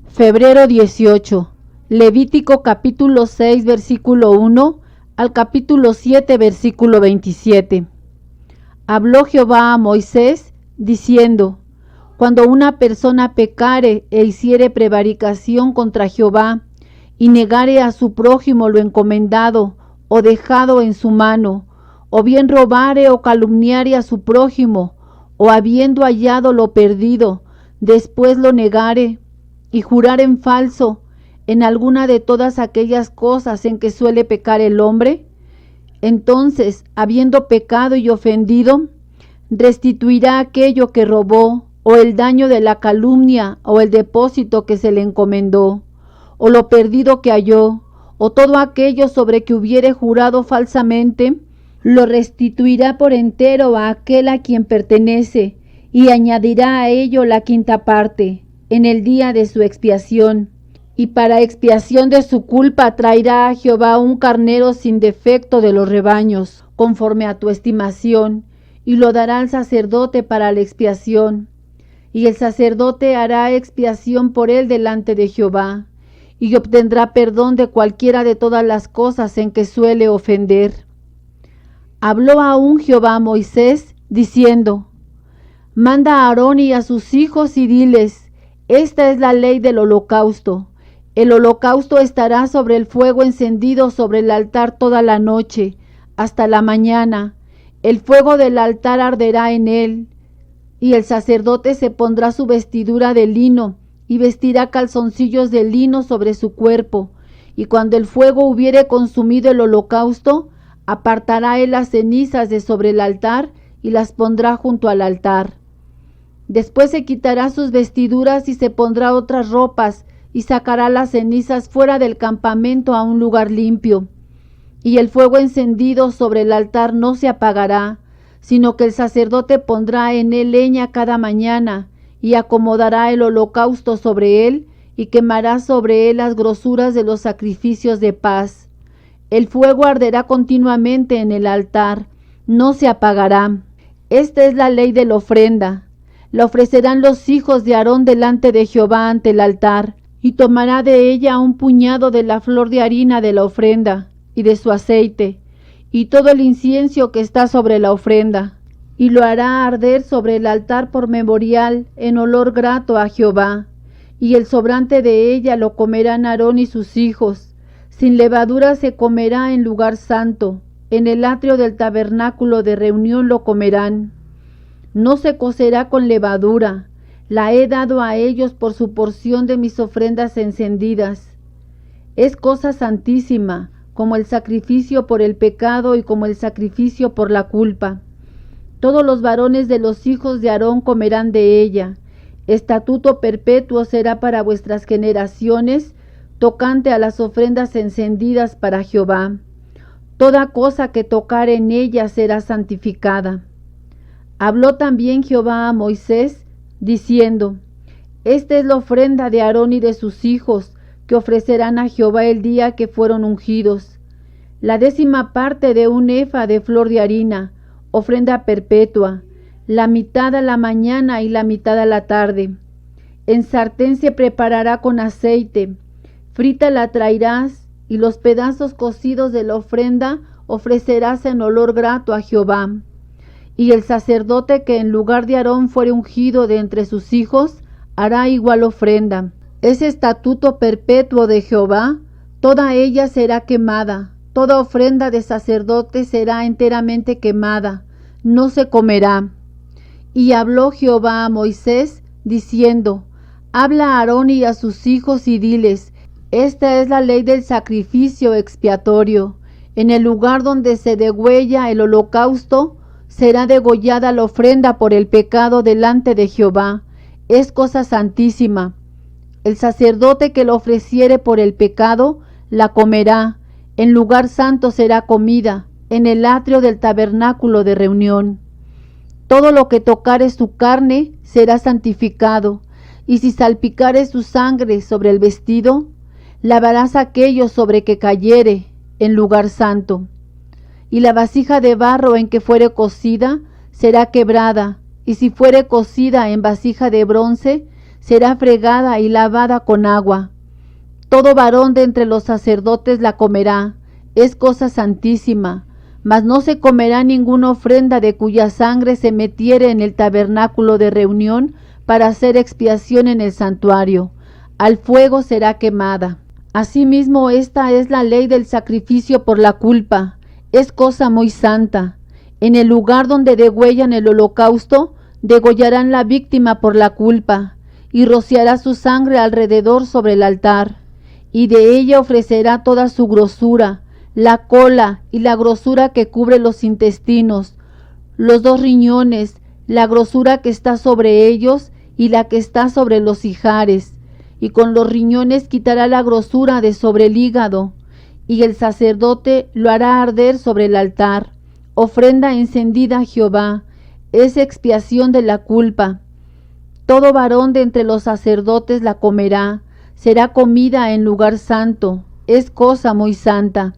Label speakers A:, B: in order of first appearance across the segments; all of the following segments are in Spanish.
A: Febrero 18. Levítico capítulo 6 versículo 1 al capítulo 7 versículo 27. Habló Jehová a Moisés diciendo: Cuando una persona pecare e hiciere prevaricación contra Jehová, y negare a su prójimo lo encomendado o dejado en su mano, o bien robare o calumniare a su prójimo, o habiendo hallado lo perdido, después lo negare, y jurar en falso en alguna de todas aquellas cosas en que suele pecar el hombre, entonces, habiendo pecado y ofendido, restituirá aquello que robó, o el daño de la calumnia, o el depósito que se le encomendó, o lo perdido que halló, o todo aquello sobre que hubiere jurado falsamente, lo restituirá por entero a aquel a quien pertenece, y añadirá a ello la quinta parte, en el día de su expiación. Y para expiación de su culpa traerá a Jehová un carnero sin defecto de los rebaños, conforme a tu estimación, y lo dará al sacerdote para la expiación. Y el sacerdote hará expiación por él delante de Jehová, y obtendrá perdón de cualquiera de todas las cosas en que suele ofender. Habló aún Jehová a Moisés, diciendo: Manda a Aarón y a sus hijos y diles: Esta es la ley del holocausto. El holocausto estará sobre el fuego encendido sobre el altar toda la noche, hasta la mañana. El fuego del altar arderá en él, y el sacerdote se pondrá su vestidura de lino, y vestirá calzoncillos de lino sobre su cuerpo. Y cuando el fuego hubiere consumido el holocausto, apartará él las cenizas de sobre el altar, y las pondrá junto al altar. Después se quitará sus vestiduras y se pondrá otras ropas, y sacará las cenizas fuera del campamento a un lugar limpio. Y el fuego encendido sobre el altar no se apagará, sino que el sacerdote pondrá en él leña cada mañana, y acomodará el holocausto sobre él, y quemará sobre él las grosuras de los sacrificios de paz. El fuego arderá continuamente en el altar, no se apagará. Esta es la ley de la ofrenda. La ofrecerán los hijos de Aarón delante de Jehová ante el altar, y tomará de ella un puñado de la flor de harina de la ofrenda, y de su aceite, y todo el incienso que está sobre la ofrenda, y lo hará arder sobre el altar por memorial, en olor grato a Jehová. Y el sobrante de ella lo comerán Aarón y sus hijos. Sin levadura se comerá en lugar santo, en el atrio del tabernáculo de reunión lo comerán. No se cocerá con levadura, la he dado a ellos por su porción de mis ofrendas encendidas. Es cosa santísima, como el sacrificio por el pecado y como el sacrificio por la culpa. Todos los varones de los hijos de Aarón comerán de ella. Estatuto perpetuo será para vuestras generaciones, tocante a las ofrendas encendidas para Jehová. Toda cosa que tocare en ella será santificada. Habló también Jehová a Moisés, diciendo: Esta es la ofrenda de Aarón y de sus hijos, que ofrecerán a Jehová el día que fueron ungidos. La 10ª parte de un efa de flor de harina, ofrenda perpetua, la mitad a la mañana y la mitad a la tarde. En sartén se preparará con aceite, frita la traerás, y los pedazos cocidos de la ofrenda ofrecerás en olor grato a Jehová. Y el sacerdote que en lugar de Aarón fuere ungido de entre sus hijos, hará igual ofrenda. Es estatuto perpetuo de Jehová, toda ella será quemada, toda ofrenda de sacerdote será enteramente quemada, no se comerá. Y habló Jehová a Moisés, diciendo: Habla a Aarón y a sus hijos y diles: Esta es la ley del sacrificio expiatorio. En el lugar donde se degüella el holocausto, será degollada la ofrenda por el pecado delante de Jehová. Es cosa santísima. El sacerdote que lo ofreciere por el pecado, la comerá. En lugar santo será comida, en el atrio del tabernáculo de reunión. Todo lo que tocare su carne será santificado, y si salpicare su sangre sobre el vestido, lavarás aquello sobre que cayere en lugar santo. Y la vasija de barro en que fuere cocida será quebrada, y si fuere cocida en vasija de bronce, será fregada y lavada con agua. Todo varón de entre los sacerdotes la comerá, es cosa santísima, mas no se comerá ninguna ofrenda de cuya sangre se metiere en el tabernáculo de reunión para hacer expiación en el santuario. Al fuego será quemada. Asimismo, esta es la ley del sacrificio por la culpa, es cosa muy santa. En el lugar donde degüellan el holocausto, degollarán la víctima por la culpa, y rociará su sangre alrededor sobre el altar, y de ella ofrecerá toda su grosura, la cola y la grosura que cubre los intestinos, los 2 riñones, la grosura que está sobre ellos y la que está sobre los ijares, y con los riñones quitará la grosura de sobre el hígado, y el sacerdote lo hará arder sobre el altar, ofrenda encendida a Jehová, es expiación de la culpa. Todo varón de entre los sacerdotes la comerá, será comida en lugar santo, es cosa muy santa.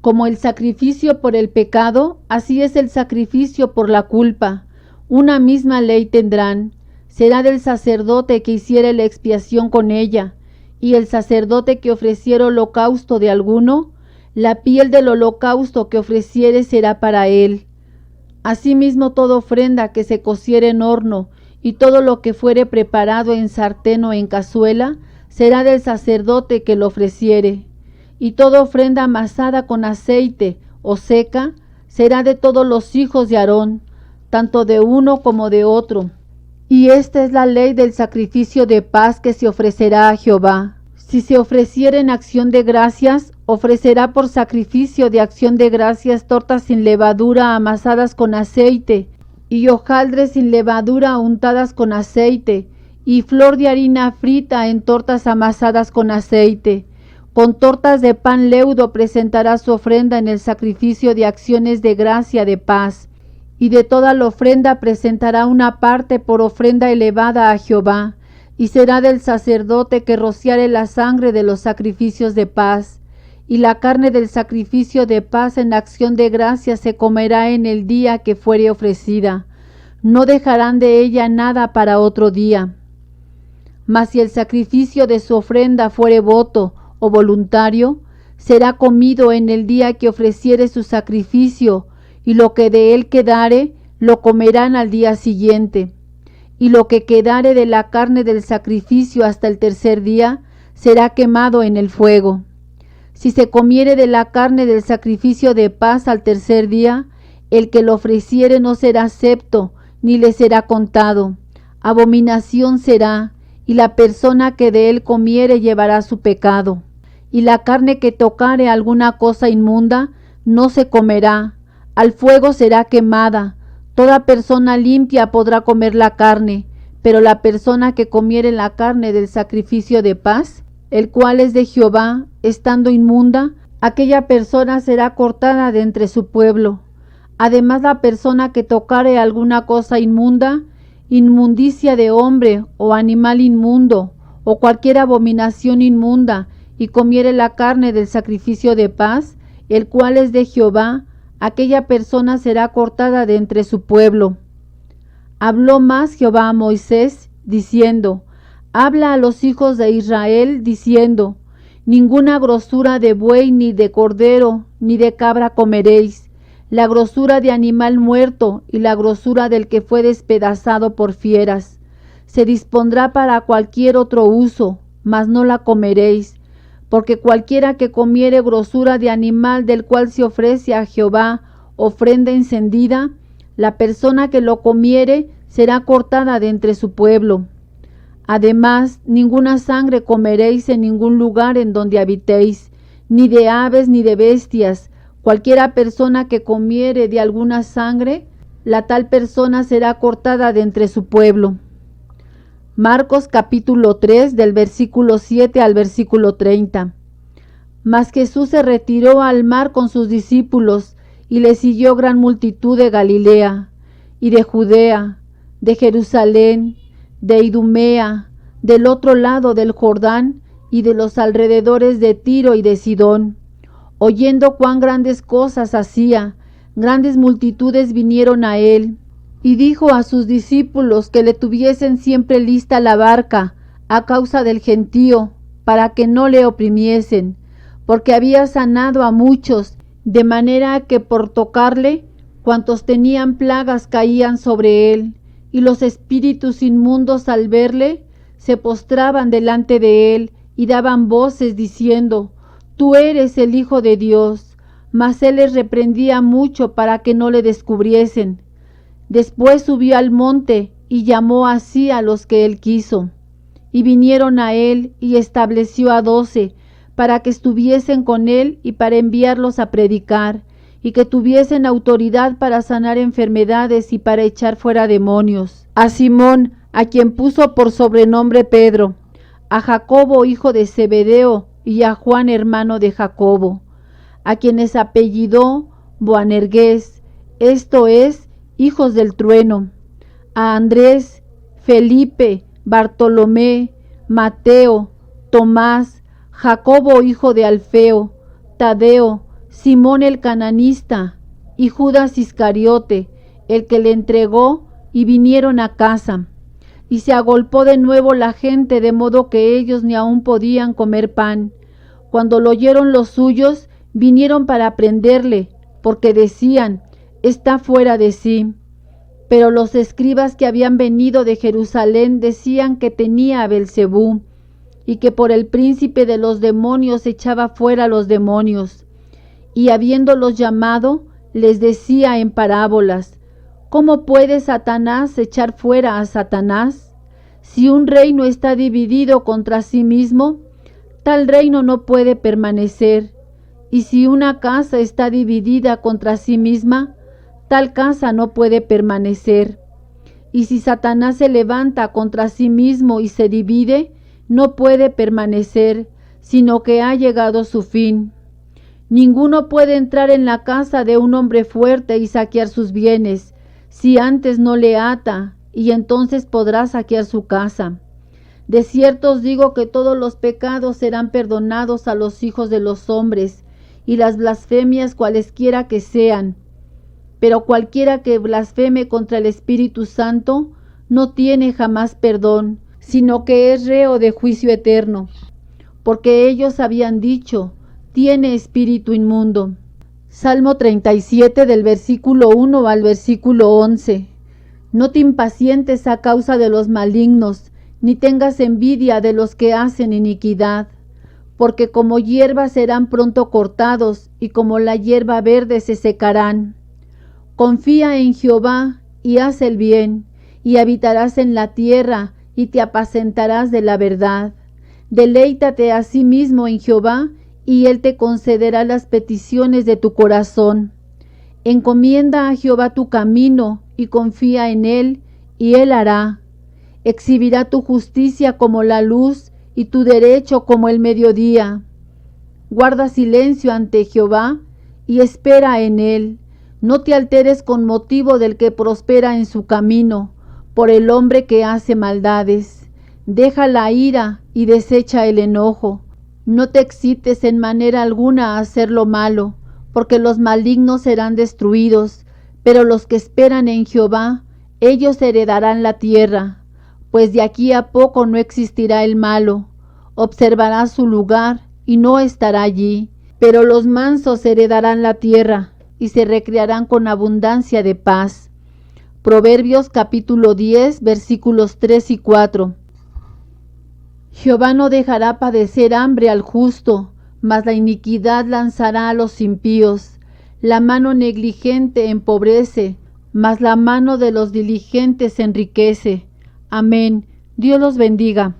A: Como el sacrificio por el pecado, así es el sacrificio por la culpa. Una misma ley tendrán. Será del sacerdote que hiciere la expiación con ella, y el sacerdote que ofreciere holocausto de alguno, la piel del holocausto que ofreciere será para él. Asimismo toda ofrenda que se cociere en horno, y todo lo que fuere preparado en sartén o en cazuela, será del sacerdote que lo ofreciere. Y toda ofrenda amasada con aceite o seca, será de todos los hijos de Aarón, tanto de uno como de otro. Y esta es la ley del sacrificio de paz que se ofrecerá a Jehová. Si se ofreciera en acción de gracias, ofrecerá por sacrificio de acción de gracias tortas sin levadura amasadas con aceite, y hojaldres sin levadura untadas con aceite, y flor de harina frita en tortas amasadas con aceite. Con tortas de pan leudo presentará su ofrenda en el sacrificio de acciones de gracia de paz, y de toda la ofrenda presentará una parte por ofrenda elevada a Jehová, y será del sacerdote que rociare la sangre de los sacrificios de paz, y la carne del sacrificio de paz en acción de gracia se comerá en el día que fuere ofrecida. No dejarán de ella nada para otro día. Mas si el sacrificio de su ofrenda fuere voto o voluntario, será comido en el día que ofreciere su sacrificio, y lo que de él quedare, lo comerán al día siguiente. Y lo que quedare de la carne del sacrificio hasta el 3er día, será quemado en el fuego. Si se comiere de la carne del sacrificio de paz al 3er día, el que lo ofreciere no será acepto, ni le será contado. Abominación será, y la persona que de él comiere llevará su pecado. Y la carne que tocare alguna cosa inmunda, no se comerá, al fuego será quemada. Toda persona limpia podrá comer la carne, pero la persona que comiere la carne del sacrificio de paz, el cual es de Jehová, estando inmunda, aquella persona será cortada de entre su pueblo. Además, la persona que tocare alguna cosa inmunda, inmundicia de hombre o animal inmundo, o cualquier abominación inmunda, y comiere la carne del sacrificio de paz, el cual es de Jehová, aquella persona será cortada de entre su pueblo. Habló más Jehová a Moisés, diciendo: Habla a los hijos de Israel, diciendo: Ninguna grosura de buey, ni de cordero, ni de cabra comeréis. La grosura de animal muerto y la grosura del que fue despedazado por fieras. Se dispondrá para cualquier otro uso, mas no la comeréis, porque cualquiera que comiere grosura de animal del cual se ofrece a Jehová ofrenda encendida, la persona que lo comiere será cortada de entre su pueblo. Además, ninguna sangre comeréis en ningún lugar en donde habitéis, ni de aves ni de bestias. Cualquiera persona que comiere de alguna sangre, la tal persona será cortada de entre su pueblo. Marcos capítulo 3 del versículo 7 al versículo 30. Mas Jesús se retiró al mar con sus discípulos, y le siguió gran multitud de Galilea, y de Judea, de Jerusalén, de Idumea, del otro lado del Jordán, y de los alrededores de Tiro y de Sidón. Oyendo cuán grandes cosas hacía, grandes multitudes vinieron a él, y dijo a sus discípulos que le tuviesen siempre lista la barca, a causa del gentío, para que no le oprimiesen, porque había sanado a muchos, de manera que por tocarle, cuantos tenían plagas caían sobre él, y los espíritus inmundos al verle, se postraban delante de él, y daban voces diciendo: Tú eres el Hijo de Dios. Mas él les reprendía mucho para que no le descubriesen. Después subió al monte, y llamó así a los que él quiso. Y vinieron a él, y estableció a 12, para que estuviesen con él y para enviarlos a predicar, y que tuviesen autoridad para sanar enfermedades y para echar fuera demonios. A Simón, a quien puso por sobrenombre Pedro, a Jacobo hijo de Zebedeo, y a Juan hermano de Jacobo, a quienes apellidó Boanerges, esto es, hijos del trueno, a Andrés, Felipe, Bartolomé, Mateo, Tomás, Jacobo hijo de Alfeo, Tadeo, Simón el cananista, y Judas Iscariote, el que le entregó, y vinieron a casa. Y se agolpó de nuevo la gente, de modo que ellos ni aun podían comer pan. Cuando lo oyeron los suyos, vinieron para prenderle, porque decían: está fuera de sí. Pero los escribas que habían venido de Jerusalén decían que tenía a Belzebú, y que por el príncipe de los demonios echaba fuera los demonios. Y habiéndolos llamado, les decía en parábolas: ¿Cómo puede Satanás echar fuera a Satanás? Si un reino está dividido contra sí mismo, tal reino no puede permanecer. Y si una casa está dividida contra sí misma, tal casa no puede permanecer. Y si Satanás se levanta contra sí mismo y se divide, no puede permanecer, sino que ha llegado su fin. Ninguno puede entrar en la casa de un hombre fuerte y saquear sus bienes, si antes no le ata, y entonces podrá saquear su casa. De cierto os digo que todos los pecados serán perdonados a los hijos de los hombres, y las blasfemias cualesquiera que sean. Pero cualquiera que blasfeme contra el Espíritu Santo no tiene jamás perdón, sino que es reo de juicio eterno. Porque ellos habían dicho: tiene espíritu inmundo. Salmo 37 del versículo 1 al versículo 11. No te impacientes a causa de los malignos, ni tengas envidia de los que hacen iniquidad, porque como hierba serán pronto cortados, y como la hierba verde se secarán. Confía en Jehová, y haz el bien, y habitarás en la tierra, y te apacentarás de la verdad. Deleítate a sí mismo en Jehová, y él te concederá las peticiones de tu corazón. Encomienda a Jehová tu camino, y confía en él, y él hará. Exhibirá tu justicia como la luz, y tu derecho como el mediodía. Guarda silencio ante Jehová, y espera en él. No te alteres con motivo del que prospera en su camino, por el hombre que hace maldades. Deja la ira y desecha el enojo. No te excites en manera alguna a hacer lo malo, porque los malignos serán destruidos, pero los que esperan en Jehová, ellos heredarán la tierra. Pues de aquí a poco no existirá el malo, observará su lugar y no estará allí, pero los mansos heredarán la tierra y se recrearán con abundancia de paz. Proverbios capítulo 10 versículos 3 y 4. Jehová no dejará padecer hambre al justo, mas la iniquidad lanzará a los impíos. La mano negligente empobrece, mas la mano de los diligentes enriquece. Amén. Dios los bendiga.